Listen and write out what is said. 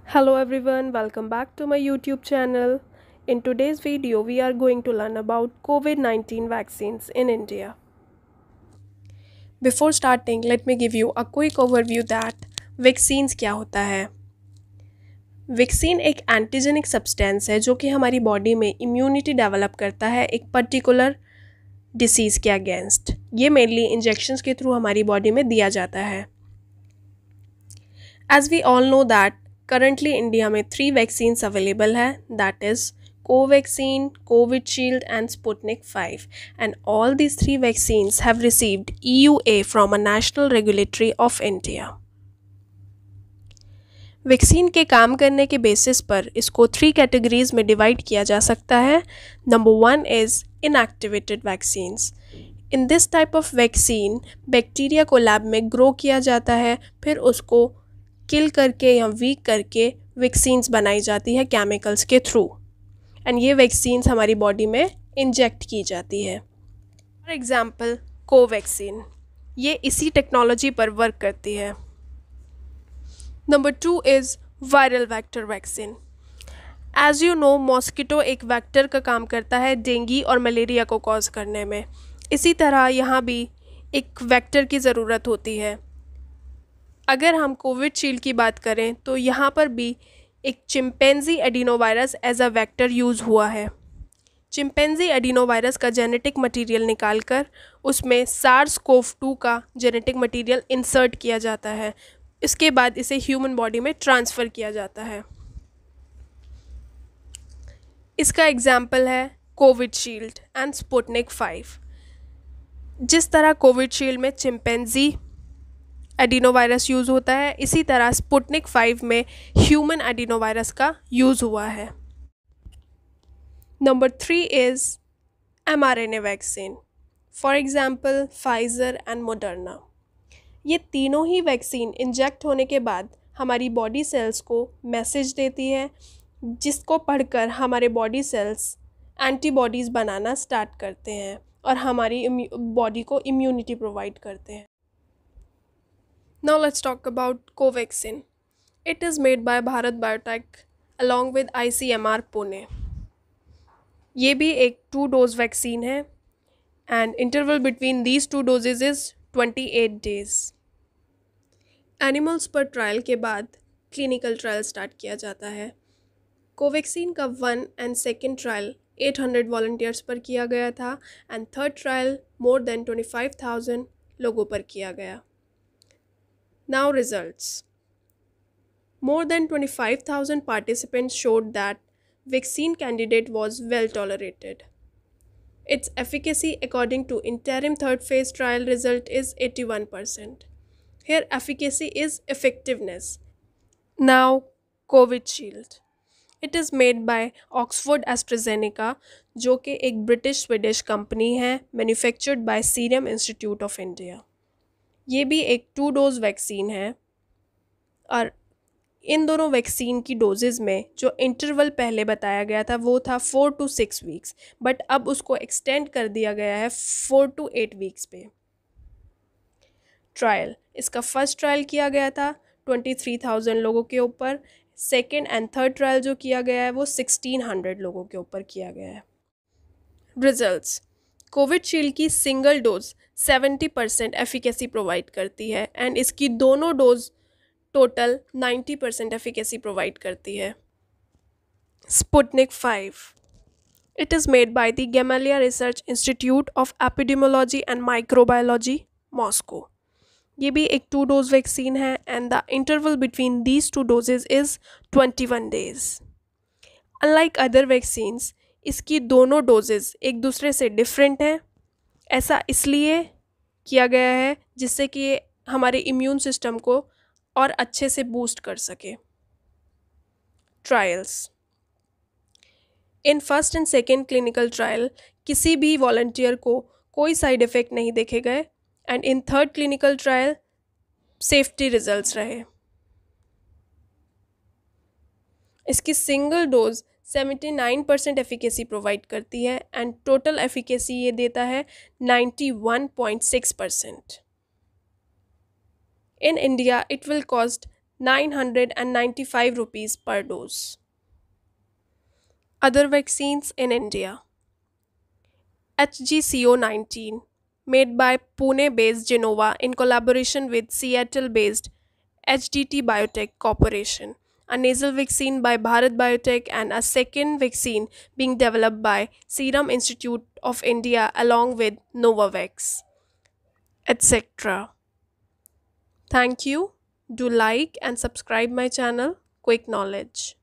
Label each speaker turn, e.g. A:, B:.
A: Hello everyone, welcome back to my YouTube channel. In today's video, we are going to learn about COVID-19 vaccines in India. Before starting, let me give you a quick overview that vaccines क्या होता है. Vaccine एक antigenic substance है जो कि हमारी body में immunity develop करता है एक पर्टिकुलर डिसीज़ के अगेंस्ट. ये मेनली इंजेक्शंस के थ्रू हमारी बॉडी में दिया जाता है. As we all know that currently India में 3 वैक्सीन्स अवेलेबल है, that is Covaxin, Covishield and Sputnik 5, and all these 3 vaccines have received EUA from a national regulatory of India. Vaccine के काम करने के बेसिस पर इसको 3 कैटेगरीज में डिवाइड किया जा सकता है. Number 1 is inactivated vaccines. In this type of vaccine bacteria को लैब में ग्रो किया जाता है, फिर उसको किल करके या वीक करके वैक्सीन्स बनाई जाती है केमिकल्स के थ्रू, एंड ये वैक्सीन्स हमारी बॉडी में इंजेक्ट की जाती है. फॉर एग्ज़ाम्पल कोवैक्सीन, ये इसी टेक्नोलॉजी पर वर्क करती है. Number 2 is viral vector vaccine. As you know, mosquito एक वेक्टर का काम करता है डेंगू और मलेरिया को कॉज करने में. इसी तरह यहाँ भी एक वेक्टर की ज़रूरत होती है. अगर हम कोविशील्ड की बात करें तो यहाँ पर भी एक chimpanzee adenovirus as a vector use हुआ है. चिंपैंजी एडिनोवायरस का जेनेटिक मटेरियल निकालकर उसमें SARS-CoV-2 का जेनेटिक मटेरियल इंसर्ट किया जाता है. इसके बाद इसे ह्यूमन बॉडी में ट्रांसफ़र किया जाता है. इसका एग्जाम्पल है कोविशील्ड एंड स्पुतनिक 5. जिस तरह कोविशील्ड में चिंपैंजी एडिनोवायरस यूज़ होता है, इसी तरह स्पुतनिक 5 में ह्यूमन एडिनोवायरस का यूज़ हुआ है. Number 3 is mRNA vaccine, for example Pfizer and Moderna. ये तीनों ही वैक्सीन इंजेक्ट होने के बाद हमारी बॉडी सेल्स को मैसेज देती है, जिसको पढ़कर हमारे बॉडी सेल्स एंटीबॉडीज़ बनाना स्टार्ट करते हैं और हमारी बॉडी को इम्यूनिटी प्रोवाइड करते हैं. Now let's talk about Covaxin. It is made by Bharat Biotech along with ICMR Pune. ये भी एक 2 डोज वैक्सीन है and interval between these 2 doses is 28 days. Animals पर ट्रायल के बाद क्लिनिकल ट्रायल स्टार्ट किया जाता है. कोवैक्सीन का 1 एंड 2nd ट्रायल 800 वॉलंटियर्स पर किया गया था and 3rd trial more than 25,000 लोगों पर किया गया. Now results. More than 25,000 participants showed that vaccine candidate was well tolerated. Its efficacy according to interim 3rd phase trial result is 81%. Here efficacy is effectiveness. Now Covishield. It is made by Oxford AstraZeneca, जो कि एक British Swedish company है, manufactured by serum institute of India. ये भी एक 2 dose vaccine है और इन दोनों वैक्सीन की डोजेज़ में जो इंटरवल पहले बताया गया था वो था 4 to 6 वीक्स, बट अब उसको एक्सटेंड कर दिया गया है 4 to 8 वीक्स पे. ट्रायल, इसका फर्स्ट ट्रायल किया गया था 23,000 लोगों के ऊपर. 2nd एंड 3rd ट्रायल जो किया गया है वो 1,600 लोगों के ऊपर किया गया है. रिजल्ट्स. कोविशील्ड की सिंगल डोज 70% एफिकेसी प्रोवाइड करती है एंड इसकी दोनों डोज टोटल 90% एफिकेसी प्रोवाइड करती है. Sputnik 5. It is made by the Gamaleya research institute of epidemiology and microbiology, Moscow. ये भी एक 2 डोज वैक्सीन है and the interval between these 2 doses is 21 days. Unlike other vaccines, इसकी दोनों doses एक दूसरे से डिफरेंट हैं. ऐसा इसलिए किया गया है जिससे कि ये हमारे इम्यून सिस्टम को और अच्छे से बूस्ट कर सके. Trials. In 1st and 2nd clinical trial किसी भी वॉलंटियर को कोई साइड इफ़ेक्ट नहीं देखे गए and in 3rd clinical trial safety results रहे. इसकी सिंगल डोज 79% एफिकेसी प्रोवाइड करती है एंड टोटल एफिकेसी ये देता है 91.6%. In India, it will cost 995 rupees per dose. Other vaccines in India. HGCO19, made by Pune based Genova in collaboration with Seattle based HDT Biotech Corporation. A nasal vaccine by Bharat Biotech and a second vaccine being developed by Serum Institute of India along with Novavax, etc. Thank you. Do like and subscribe my channel, Quick Knowledge.